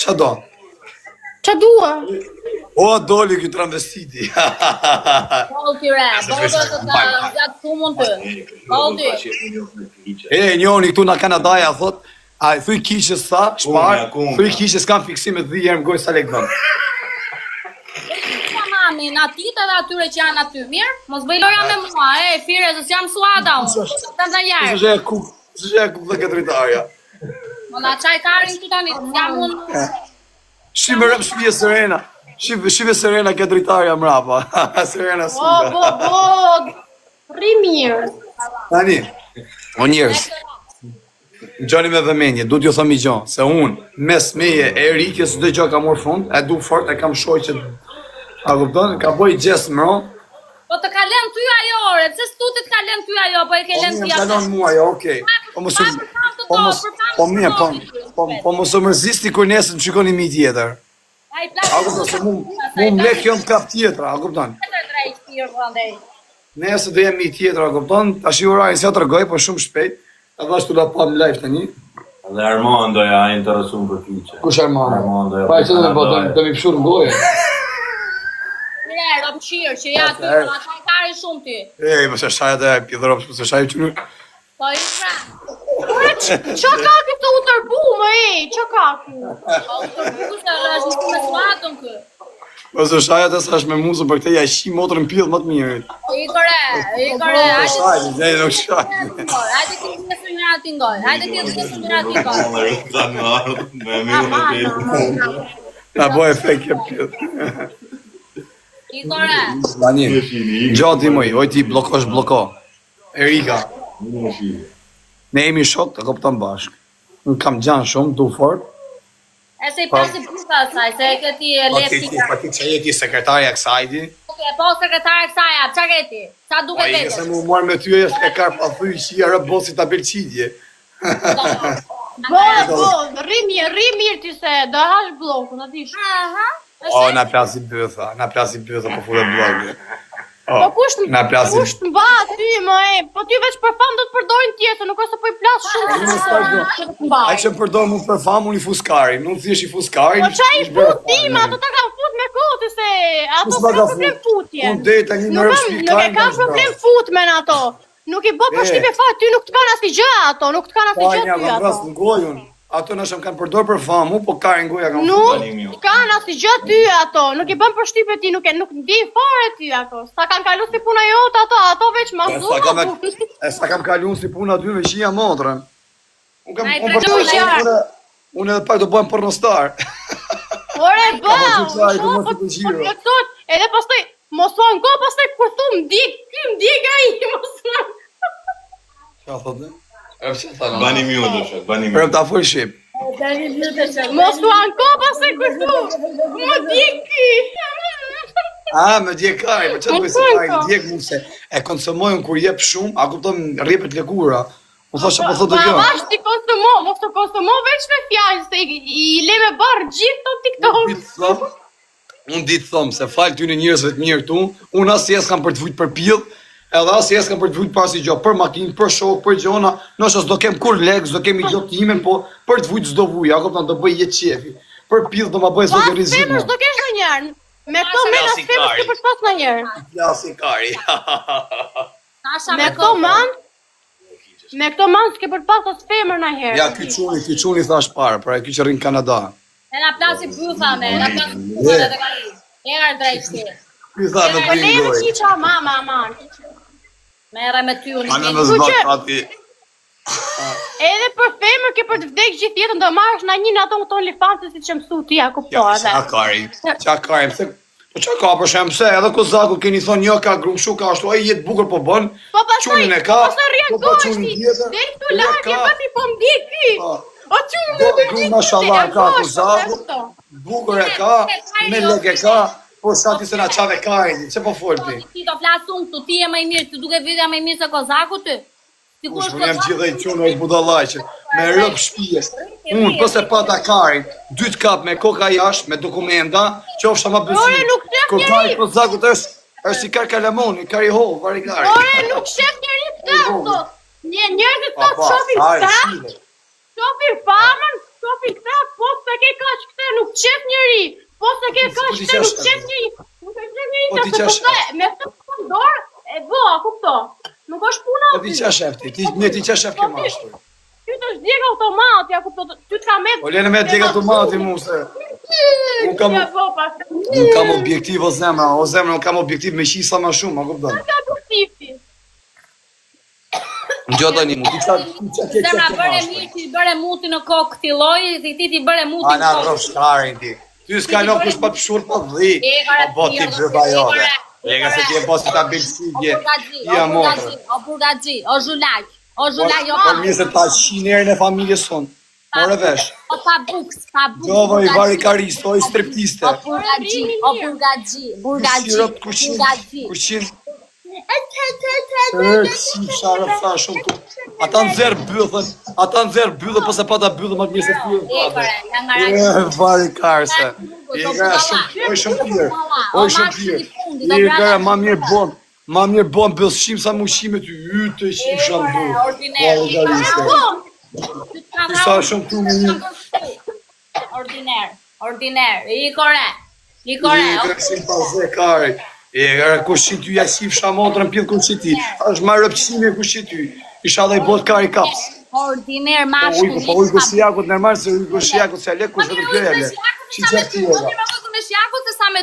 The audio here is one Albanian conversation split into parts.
Qa do? Qa dua? O, doli këtë travestiti. Bolti re, bolti të gjatë sumën të. Bolti. Njoni këtu në Kanadaja, thot, a thuj kishës tha, shpar, thuj kishës kam fiksime 10 herë më gojë sa lek dhëmë. Mami, në atit edhe atyre që janë aty, mirë? Mos bëjloja me mua, fire, se s'jam suada unë. Të të njerë. Së që e kuk dhe këtë dritarja. Më na qaj karin të tani, s'jam unë. Shime rëmë shpije Serena. Shime Serena këtë dritarja mrapa. Serena suda. Rri mirë. Tani, o njërës. Gjoni me vëmenje, du t'ju thëmi gjo, se unë mes meje e Erikës dhe gjo ka morë fund, e du fort, e kam shoj që... A kupton, ka boj gjesë mro. Po të kalen ty ajo, ore, pse s'tutit kalen ty ajo, po e kelen ty ajo. Po më kalon mua jo, okej. Po mos u mërzisti kur nesër më shikoni mi tjetër. A kupton, se mu më lek jo më kap tjetër, a kupton. Nesër dhe jem mi tjetër, a kupton, ta shi urajnë si ja të rëgoj, po shumë shpejt. Edhe ashtu da pa më live të një. Dhe Armandoja a interesun për kyqe. Kush Armando? Pa e që dhe mi pëshur në gojë. Ropë qirë, që ja ty, ma qaj kari shumë ty. Më se shajat e pjedhëropës, më se shajat që nuk. Po i shra. Qa ka këtë u tërbu, më qa ka këtë? Po u tërbu, se është në me suatën kë. Më se shajat e sa është me musë, për këte ja shi motrën pjedhë më të mirët. I kore. Shajt, dhe nuk shajt. Hajde ti të njësë njëra t'ingoj, hajde ti të njësë njëra t'ingoj. Na bo efekt ke pjedhë. I kore. Dani, gjati mëj, oj ti bloko. Erika. Ne jemi shok të kopton bashk. Unë kam gjanë shumë, du fort. E se i pasi buka saj, se e këti e lepti ka. Pa ti që jeti sekretarja kësajti. Po sekretarja kësaj, qa këti? Sa duke Pa i vete? nëse mu marrë me ty e e karë pa thuj që i arë bosi ta belqidje. Rri mirë ti se do hash bloku, në dish. O, na plasi bëtha po full e blogë. Po kusht na plasi. Kusht mba ty, më po ty veç për fam do të përdojnë tjetër, nuk është se po i plas shumë. Ai që përdor mu për famë, unë i fuskari, nuk thjesht i fuskari. Po çaj fut tim, ato ta kam fut me kote se ato s'ka problem futje. Unë deta një në rëshpi Nuk e kam problem futmen ato. Nuk i bë përshtypje fat, ty nuk të kanë asnjë gjë ato, nuk të kanë asnjë gjë ty ato. Ras në gojën. Ato në shumë kanë përdor për famu, po karin goja kanë Nuk kanë asnjë gjë ty ato, nuk i bën përshtypje ti, nuk ndjej fare ty ato. Sa kanë kalu si puna jote ato veç ma zona. Sa kam kalu si puna ty veç ia motrën. Unë edhe pak do bëhem pornostar. Ore ba, edhe pastaj mos u anko pastaj kur thum ndjek ai mos. Çfarë thotë? Bani mute është, bani mute. Për ta fol shqip. Mos u anko pastaj kur thum. Më ndjek. Më djek kaj, për çfarë bëj se kaj ndjek mua se e konsumojnë kur jep shumë, a kupton rripet lëkura. U thosha po thotë kjo. Bash ti mos të konsumo veç me fjalë se i le me barr gjithë to TikTok. Unë di të thom se fal ty në njerëzve të mirë këtu, unë as jes kam për të vujt për pjell, edhe as jes kam për të vujt pasi gjë, për makinë, për shok, për gjona, nëse s'do kem kur lek, s'do kemi gjë të ime, po për të vujt s'do vuj, a kupton, do bëj jetë qefi. Për pjell do ma bëj zot rrezik. Femër s'do kesh ndonjëherë. Me këto mena femër ti për pas ndonjëherë. Plasi kari. Me këto man s'ke për pas as femër ndonjëherë. Ja ky çuni thash para, pra ky që rrin në Kanada. E na plasi bytha me, na plasi bytha edhe ka i. Era drejtë. Ky tha me Po ne bingoj. ti ça mama aman. Merre me ty unë. Anë me zbat aty. Edhe për femër ke për të vdekë gjithë jetën do marrësh na një ato të OnlyFans siç e mësu ti, a kuptoj atë. Qa kari, pse po qa ka për shemë, pse edhe kozaku keni thonë jo ka grumshu ka ashtu, ai jetë bukur po bën, qunin e ka, po qunin tjetër, del këtu larg, e pati po ndjek ti. O qunin mashallah ka kozaku, bukur e ka, me lek e ka, po shati se na qave karini, që po folti? Ti do flasë unë këtu, ti e më i mirë, ti duke vidja më i mirë se kozaku ty. Ush, më jam gjithë e qunë e budalajqe, me rëp shpije. Unë, pëse pa Dakarin, 2 kap me koka jashtë, me dokumenta, që ofësha ma bësi. Kur kari kozakut është si karkalamoni, kari ho, vari kari. Ore, nuk shef njeri këta, njerëzit të shofin këta, shofin famën, shofin këta, po se ke kaq këte, nuk shte nuk qenë një, nuk është një interpretoj, me këtë dorë, e bëha, kupto. Nuk është puna. Po ti qa shef ti? Ne ti qa shef ke mashtur? Ty të është djega automat, ja kupto, ty të ka me... O lene me djega automati mu se... Unë kam objektiv o zemra, unë kam objektiv me qisa ma shumë, a kupton? Ka objektiv ti. Në gjotë një mu, ti qa ke Zemra ke bëre mashtur? mirë ti bëre muti në kokë këtij lloji, ti bëre muti në Ana kokë. roshkarin ti. Ty s'ka në kush pa pëshur pa dhi. A bo ti brëba jove. Lega se ti e posti ta bilësigje. Ti a motrë. O burgaxhi, o zhulaq, jo Por mirë se ta 100 herën e familjes sonë. More vesh. O pa buks. Gjova i vari karisto, i streptiste. O burgaxhi. Kushin. Si sharë tha shumë tu. Ata nxerë byllë, po se pa ta byllë më të mirë se ty. Vari karse. Oj shumë pirë. Ma mirë bon bëllë shim sa mu shime ty. Yte shim shumë du. Ty sa shumë tu me një. Ordiner. I kore. Shim pa zekari. Kushin ty jasif shamotrën pjellë kushin ti. Ashtë ma rëpqime kushin ty. Isha dhe i bot kari kaps. Ordiner mashkull. Po ujko si jakut nërmarë se ujko si jakut se lek kush vetëm kjo e le.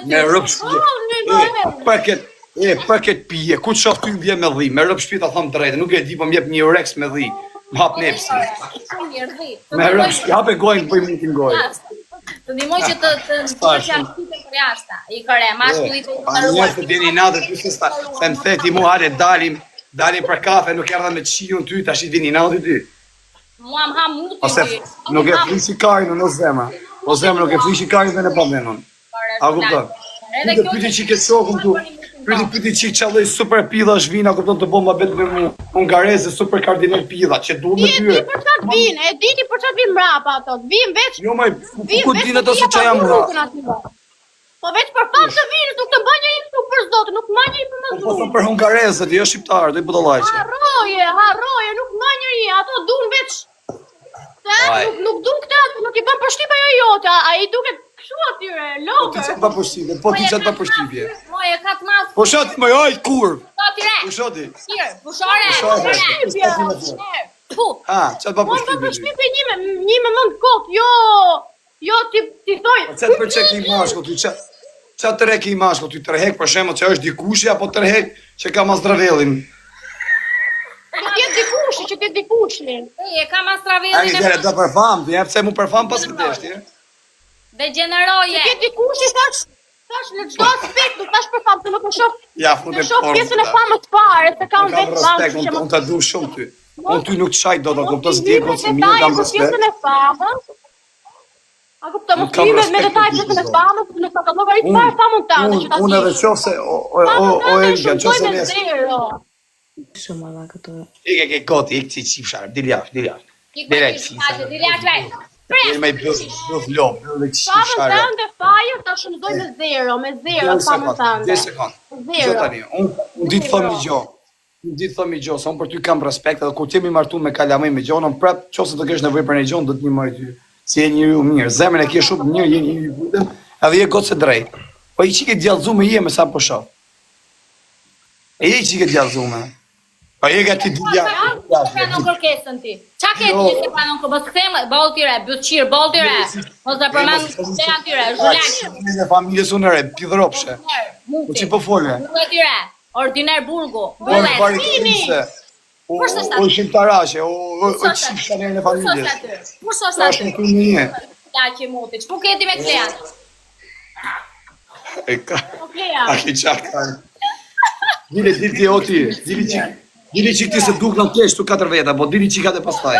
Me rëp shpije. Për këtë pije, ku të shof ty më vje me dhi, me rëp shpije ta thëmë drejtë, nuk e di po m'jep një rex me dhi, më hap nepsi. Me rëp shpije, hap e gojnë bëj mitin gojnë. Të ndihmoj që të qesh aktive për jashta. I kore, mashkullit e Pa njerës të djeni natë, ty se më theti mu hale dalim për kafe, nuk erdha me qiun ty, tash i djeni natë ty. Mua më ha muti Ose nuk e flishi karin në zemra. O zemra nuk e flishi karin dhe në pavenon. A kupton? Ty të pyti që ke shokun tu. Pyti që qalloj super pilla shvina, kupton të bomba bet me mu. Hungareze super kardinal pilla, që du me tyre. E di për çfarë vinë, e di ti për çfarë vinë mrapa ato. Vinë veç. Jo maj, ku dinë ato se qa jam ra. Po veç për fat të vinë, nuk të mbaj një nuk për zotë, nuk mbaj një për Po mëzdu. thëm për hungarezët, jo shqiptarë, do i budallajqe. Harroje, nuk mbaj njëri, ato dun veç. Nuk dun këta, nuk i bën përshtypje ajo jote, ai duket kështu atyre, Po ti logë. qatë pa përshtypje, po ti qatë pa përshtypje. Moje ka të mas. Po shati më oj kur. Po ti re. Po shati. Mirë, pushore. Pu. Ha, qatë pa Po më përshtypje. përshtypje një me mend kokë, jo ti thoj. Qatë për që ki mashko, ty qatë të rek i mashko, ty të rehek për shemë që është dikushi, apo të rehek që ka mazdravellin. Që ti dikushi. E ka mas A travellin një dhere do për famë, të jep se mu për famë pas këtë eshti. Dhe gjeneroje. Ti dikushi thash në çdo aspekt, nuk thash për famë, se nuk e shoh. Ja, fund e Në shoh formë. pjesën e famës fare, se kam Kam vetë respekt, famë. unë të du shumë ty. Unë ty nuk të shaj do të kupto se ti e këtë se mirë, kam respekt. Pjesën e famës. A kupto, Nuk mos kam hyj me respekt detaj për pjesën e ty, famës, në këtë llogarit fare famën tande që ta Unë edhe qofë se, o Erika, qofë se nesë. Shumë alla këto. Ike goti, ik që i qip sharë, dili jashtë. Direkt, si sharë. Dili me bëth lopë, bëllë që i Famën sharë. tande fajër ta shëndoj me zero famën tande. 10 sekundë. Që tani, unë ditë thëmë një gjo, se unë për ty kam respekt, edhe kur t'jemi martu me kalamej me gjonë, unë prap, qofë se të kesh nevoj për një gjonë, do t'një mëj ty. Si e njëri u mirë, zemën e kje shumë mirë, je njëri vudem, edhe je gotë se drejtë. Po i që ke djallëzu me je me sa po shoh. E je që ke djallëzu me. Po je ka ti dhja. Pranon kërkesën ti. Qa ke ti se pranon kërkesën? Mos këthejmë, bolë tire, bëqirë, bolë tire. Mos dhe përmanë të janë tire, zhulakë. Në familjes unë ere, pidhropshe. U që po folje. Burgo tire, ordiner burgo. O në pari këtërise. O shqiptarashe, o qip shanerë në familjes. Kur sos Ta aty? shumë të një. Ja që muti, që po keti me klean? E ka, a ki qaka. Dili ti o ti, dili që ti se duk në kesh të 4 veta, po dili që ka dhe pastaj.